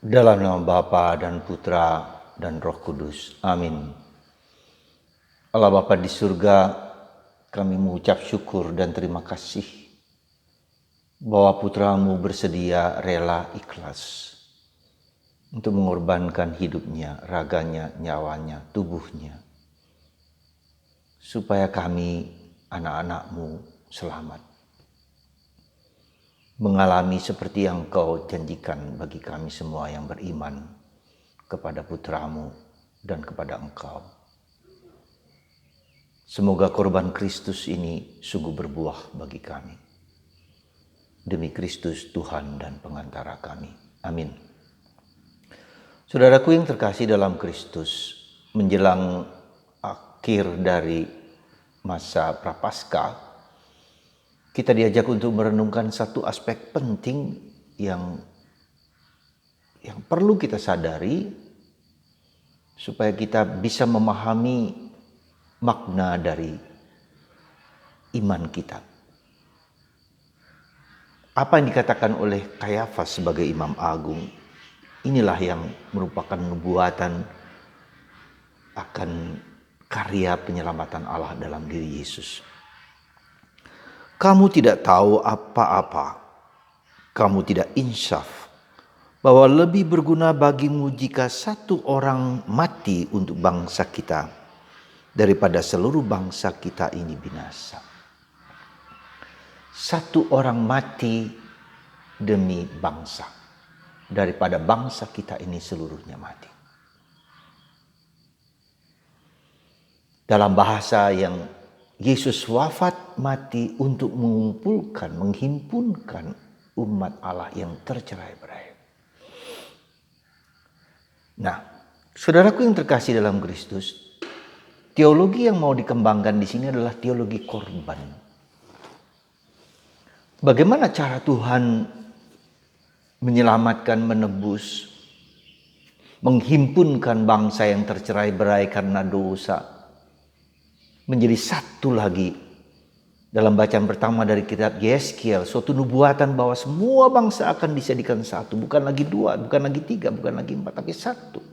Dalam nama Bapa dan Putra dan Roh Kudus. Amin. Allah Bapa di surga, kami mengucap syukur dan terima kasih bahwa Putramu bersedia rela ikhlas untuk mengorbankan hidupnya, raganya, nyawanya, tubuhnya, supaya kami, anak-anak-Mu, selamat. Mengalami seperti yang Kau janjikan bagi kami semua yang beriman kepada Putramu dan kepada Engkau. Semoga korban Kristus ini sungguh berbuah bagi kami. Demi Kristus Tuhan dan pengantara kami. Amin. Saudaraku yang terkasih dalam Kristus, menjelang akhir dari masa Prapaskah, kita diajak untuk merenungkan satu aspek penting yang perlu kita sadari supaya kita bisa memahami makna dari iman kita. Apa yang dikatakan oleh Kayafas sebagai Imam Agung, inilah yang merupakan nubuatan akan karya penyelamatan Allah dalam diri Yesus. Kamu tidak tahu apa-apa, kamu tidak insaf, bahwa lebih berguna bagimu jika satu orang mati untuk bangsa kita daripada seluruh bangsa kita ini binasa. Satu orang mati demi bangsa daripada bangsa kita ini seluruhnya mati. Dalam bahasa yang Yesus wafat mati untuk mengumpulkan, menghimpunkan umat Allah yang tercerai-berai. Nah, saudaraku yang terkasih dalam Kristus, teologi yang mau dikembangkan di sini adalah teologi korban. Bagaimana cara Tuhan menyelamatkan, menebus, menghimpunkan bangsa yang tercerai-berai karena dosa menjadi satu lagi. Dalam bacaan pertama dari kitab Yeskiel, suatu nubuatan bahwa semua bangsa akan dijadikan satu. Bukan lagi dua, bukan lagi tiga, bukan lagi empat, tapi satu.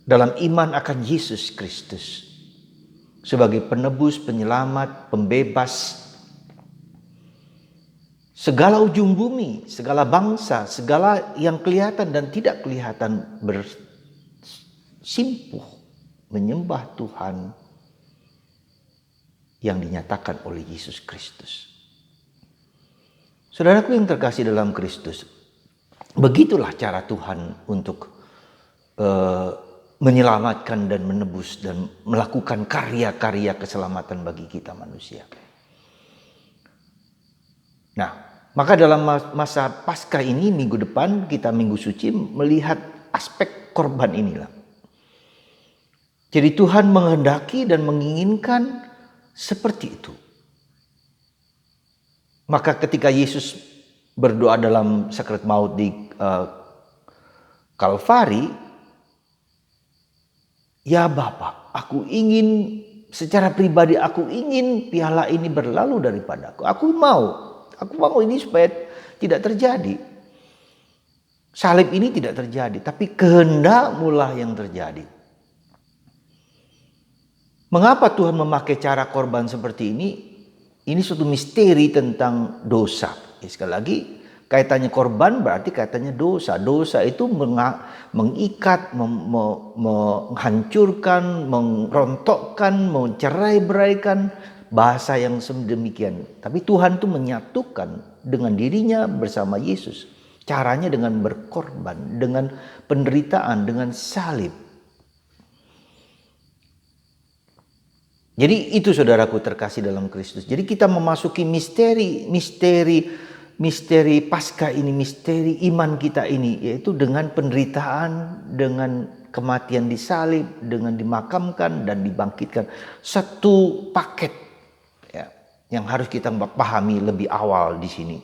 Dalam iman akan Yesus Kristus sebagai penebus, penyelamat, pembebas segala ujung bumi, segala bangsa, segala yang kelihatan dan tidak kelihatan bersimpuh menyembah Tuhan yang dinyatakan oleh Yesus Kristus. Saudaraku yang terkasih dalam Kristus, begitulah cara Tuhan untuk menyelamatkan dan menebus dan melakukan karya-karya keselamatan bagi kita manusia. Nah, maka dalam masa Paskah ini, minggu depan kita Minggu Suci melihat aspek korban inilah. Jadi Tuhan menghendaki dan menginginkan seperti itu. Maka ketika Yesus berdoa dalam sakrat maut di Kalvari, ya Bapa, aku ingin secara pribadi, aku ingin piala ini berlalu daripadaku. Aku mau ini supaya tidak terjadi. Salib ini tidak terjadi, tapi kehendak-Mu lah yang terjadi. Mengapa Tuhan memakai cara korban seperti ini? Ini suatu misteri tentang dosa. Ya, sekali lagi, kaitannya korban berarti kaitannya dosa. Dosa itu mengikat, menghancurkan, merontokkan, mencerai-beraikan, bahasa yang sedemikian. Tapi Tuhan itu menyatukan dengan dirinya bersama Yesus. Caranya dengan berkorban, dengan penderitaan, dengan salib. Jadi itu saudaraku terkasih dalam Kristus. Jadi kita memasuki misteri Paskah ini, misteri iman kita ini, yaitu dengan penderitaan, dengan kematian disalib, dengan dimakamkan dan dibangkitkan. Satu paket ya, yang harus kita pahami lebih awal di sini.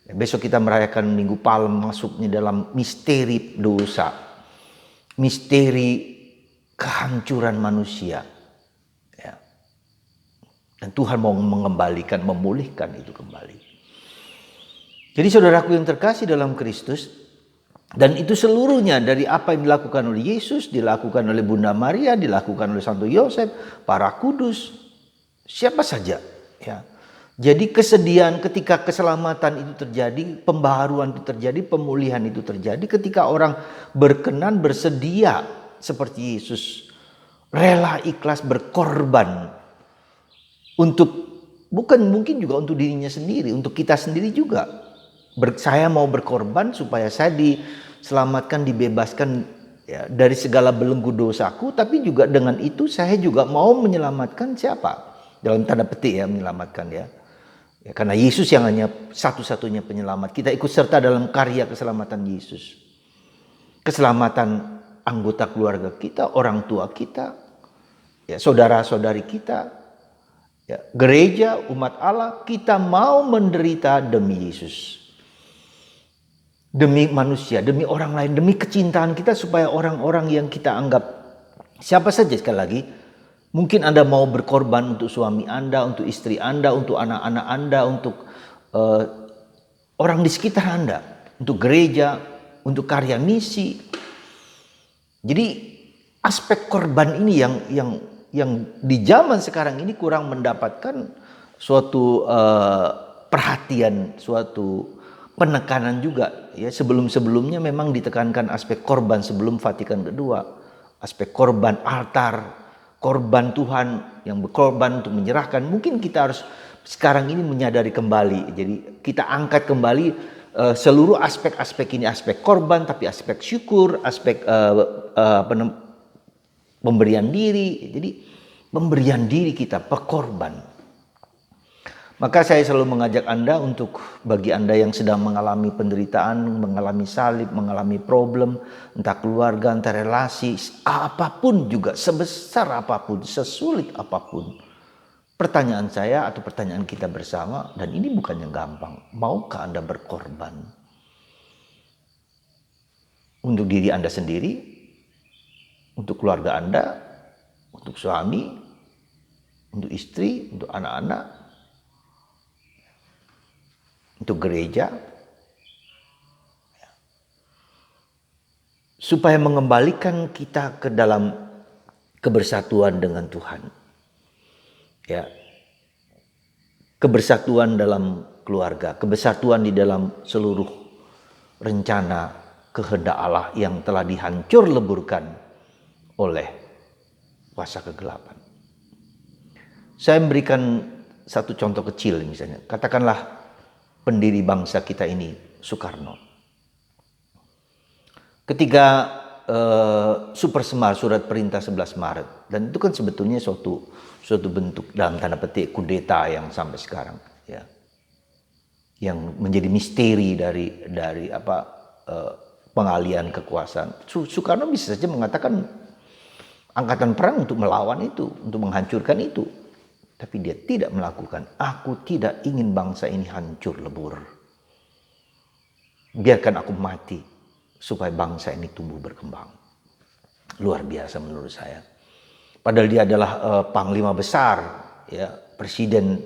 Besok kita merayakan Minggu Palem, masuknya dalam misteri dosa, misteri kehancuran manusia. Dan Tuhan mau mengembalikan, memulihkan itu kembali. Jadi saudaraku yang terkasih dalam Kristus, dan itu seluruhnya dari apa yang dilakukan oleh Yesus, dilakukan oleh Bunda Maria, dilakukan oleh Santo Yosef, para kudus, siapa saja. Ya. Jadi kesediaan ketika keselamatan itu terjadi, pembaharuan itu terjadi, pemulihan itu terjadi ketika orang berkenan, bersedia seperti Yesus. Rela ikhlas berkorban untuk, bukan mungkin juga untuk dirinya sendiri, untuk kita sendiri juga. Saya mau berkorban supaya saya diselamatkan, dibebaskan ya, dari segala belenggu dosaku, tapi juga dengan itu saya juga mau menyelamatkan siapa? Dalam tanda petik ya, menyelamatkan ya. Ya, karena Yesus yang hanya satu-satunya penyelamat. Kita ikut serta dalam karya keselamatan Yesus. Keselamatan anggota keluarga kita, orang tua kita, ya, saudara-saudari kita, ya, gereja, umat Allah, kita mau menderita demi Yesus. Demi manusia, demi orang lain, demi kecintaan kita supaya orang-orang yang kita anggap siapa saja, sekali lagi, mungkin Anda mau berkorban untuk suami Anda, untuk istri Anda, untuk anak-anak Anda, untuk orang di sekitar Anda, untuk gereja, untuk karya misi. Jadi aspek korban ini yang di zaman sekarang ini kurang mendapatkan suatu perhatian, suatu penekanan juga ya. Sebelumnya memang ditekankan aspek korban sebelum Vatikan kedua, aspek korban altar, korban Tuhan yang berkorban untuk menyerahkan. Mungkin kita harus sekarang ini menyadari kembali. Jadi kita angkat kembali seluruh aspek-aspek ini, aspek korban, tapi aspek syukur, aspek pemberian diri. Jadi pemberian diri kita, pekorban. Maka saya selalu mengajak Anda untuk bagi Anda yang sedang mengalami penderitaan, mengalami salib, mengalami problem, entah keluarga, entah relasi, apapun juga, sebesar apapun, sesulit apapun. Pertanyaan saya atau pertanyaan kita bersama, dan ini bukannya gampang, maukah Anda berkorban? Untuk diri Anda sendiri, untuk keluarga Anda, untuk suami, untuk istri, untuk anak-anak, untuk gereja, supaya mengembalikan kita ke dalam kebersatuan dengan Tuhan. Ya. Kebersatuan dalam keluarga, kebersatuan di dalam seluruh rencana kehendak Allah yang telah dihancur leburkan oleh kuasa kegelapan. Saya memberikan satu contoh kecil misalnya. Katakanlah pendiri bangsa kita ini, Soekarno. Ketika Super Semar, surat perintah 11 Maret. Dan itu kan sebetulnya suatu bentuk dalam tanda petik kudeta yang sampai sekarang. Ya. Yang menjadi misteri dari pengalian kekuasaan. Soekarno bisa saja mengatakan angkatan perang untuk melawan itu, untuk menghancurkan itu. Tapi dia tidak melakukan. Aku tidak ingin bangsa ini hancur lebur. Biarkan aku mati supaya bangsa ini tumbuh berkembang. Luar biasa menurut saya. Padahal dia adalah panglima besar, ya, presiden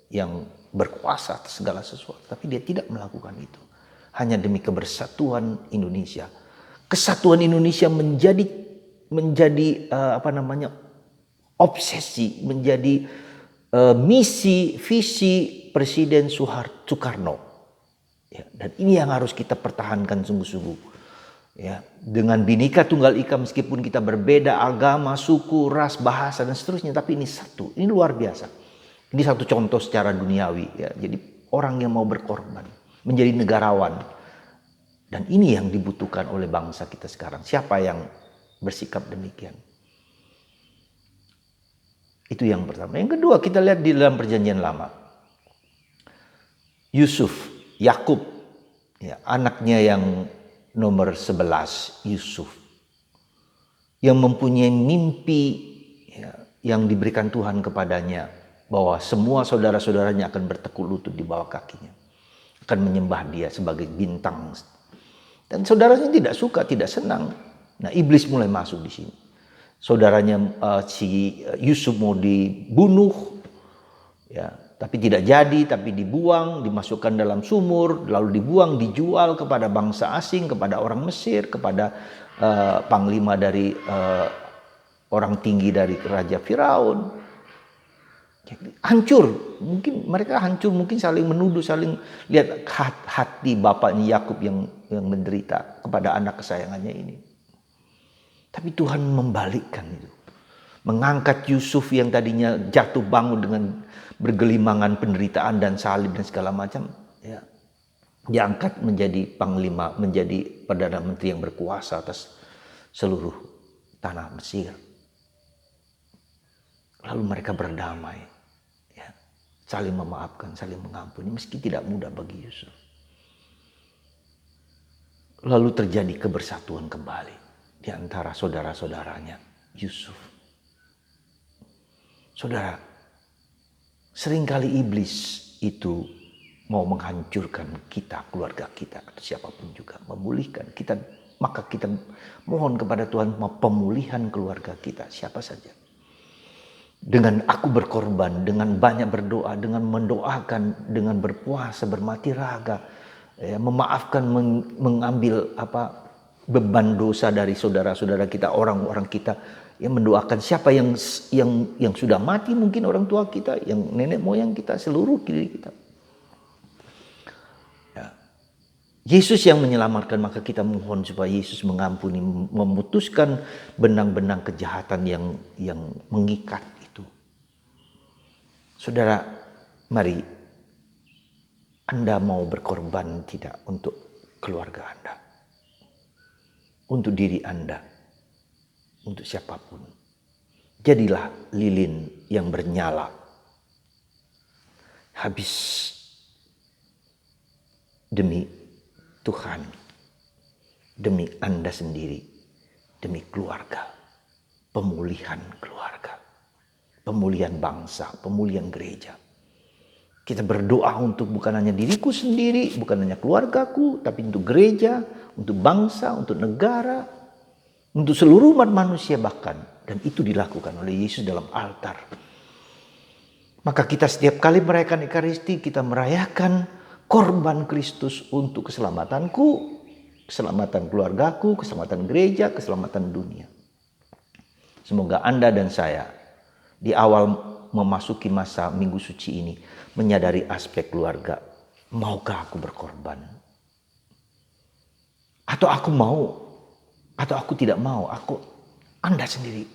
yang berkuasa atas segala sesuatu. Tapi dia tidak melakukan itu. Hanya demi kebersatuan Indonesia. Kesatuan Indonesia menjadi obsesi, menjadi misi, visi Presiden Soekarno. Ya, dan ini yang harus kita pertahankan sungguh-sungguh. Ya, dengan Bhinneka Tunggal Ika, meskipun kita berbeda agama, suku, ras, bahasa dan seterusnya, tapi ini satu. Ini luar biasa. Ini satu contoh secara duniawi. Ya. Jadi orang yang mau berkorban, menjadi negarawan. Dan ini yang dibutuhkan oleh bangsa kita sekarang. Siapa yang bersikap demikian? Itu yang pertama. Yang kedua, kita lihat di dalam perjanjian lama. Yakub, ya, anaknya yang nomor 11, Yusuf. Yang mempunyai mimpi, ya, yang diberikan Tuhan kepadanya. Bahwa semua saudara-saudaranya akan bertekuk lutut di bawah kakinya. Akan menyembah dia sebagai bintang. Dan saudaranya tidak suka, tidak senang. Nah, iblis mulai masuk di sini. Saudaranya si Yusuf mau dibunuh, ya, Tapi tidak jadi, tapi dibuang, dimasukkan dalam sumur, lalu dibuang, dijual kepada bangsa asing, kepada orang Mesir, kepada panglima dari orang tinggi dari Raja Firaun. Hancur, mungkin mereka hancur, mungkin saling menuduh, saling lihat hati bapaknya Yakub yang menderita kepada anak kesayangannya ini. Tapi Tuhan membalikkan itu. Mengangkat Yusuf yang tadinya jatuh bangun dengan bergelimangan penderitaan dan salib dan segala macam, ya, diangkat menjadi panglima, menjadi perdana menteri yang berkuasa atas seluruh tanah Mesir. Lalu mereka berdamai, ya, saling memaafkan, saling mengampuni, meski tidak mudah bagi Yusuf. Lalu terjadi kebersatuan kembali di antara saudara-saudaranya Yusuf. Saudara, seringkali iblis itu mau menghancurkan kita, keluarga kita, atau siapapun juga, memulihkan kita. Maka kita mohon kepada Tuhan pemulihan keluarga kita, siapa saja. Dengan aku berkorban, dengan banyak berdoa, dengan mendoakan, dengan berpuasa, bermati raga, ya, memaafkan, mengambil beban dosa dari saudara-saudara kita, orang-orang kita, yang mendoakan siapa yang sudah mati, mungkin orang tua kita, yang nenek moyang kita, seluruh diri kita. Ya. Yesus yang menyelamatkan, maka kita mohon supaya Yesus mengampuni, memutuskan benang-benang kejahatan yang mengikat itu. Saudara, mari Anda mau berkorban tidak untuk keluarga Anda, untuk diri Anda, untuk siapapun. Jadilah lilin yang bernyala. Habis demi Tuhan, demi Anda sendiri, demi keluarga, pemulihan keluarga, pemulihan bangsa, pemulihan gereja. Kita berdoa untuk bukan hanya diriku sendiri, bukan hanya keluargaku, tapi untuk gereja, untuk bangsa, untuk negara, untuk seluruh umat manusia bahkan. Dan itu dilakukan oleh Yesus dalam altar. Maka kita setiap kali merayakan Ekaristi, kita merayakan korban Kristus untuk keselamatanku, keselamatan keluargaku, keselamatan gereja, keselamatan dunia. Semoga Anda dan saya di awal memasuki masa Minggu Suci ini menyadari aspek keluarga. Maukah aku berkorban? Atau aku mau? Atau aku tidak mau? Anda sendiri.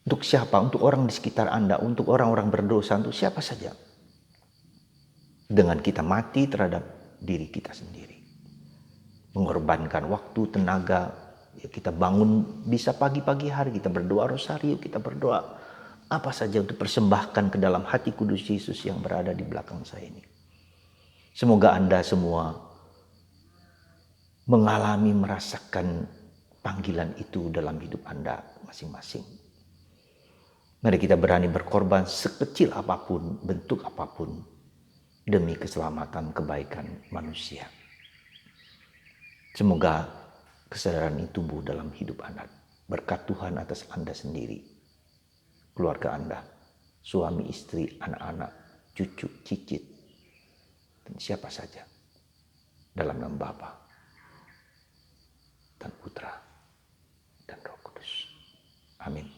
Untuk siapa? Untuk orang di sekitar Anda, untuk orang-orang berdosa, untuk siapa saja. Dengan kita mati terhadap diri kita sendiri. Mengorbankan waktu, tenaga. Ya, kita bangun bisa pagi-pagi hari, kita berdoa rosario, kita berdoa apa saja untuk persembahkan ke dalam hati kudus Yesus yang berada di belakang saya ini. Semoga Anda semua mengalami, merasakan panggilan itu dalam hidup Anda masing-masing. Mari kita berani berkorban sekecil apapun, bentuk apapun, demi keselamatan kebaikan manusia. Semoga kesadaran ini tumbuh dalam hidup Anda. Berkat Tuhan atas Anda sendiri, keluarga Anda, suami, istri, anak-anak, cucu, cicit, dan siapa saja. Dalam nama Bapa dan Putra dan Roh Kudus. Amin.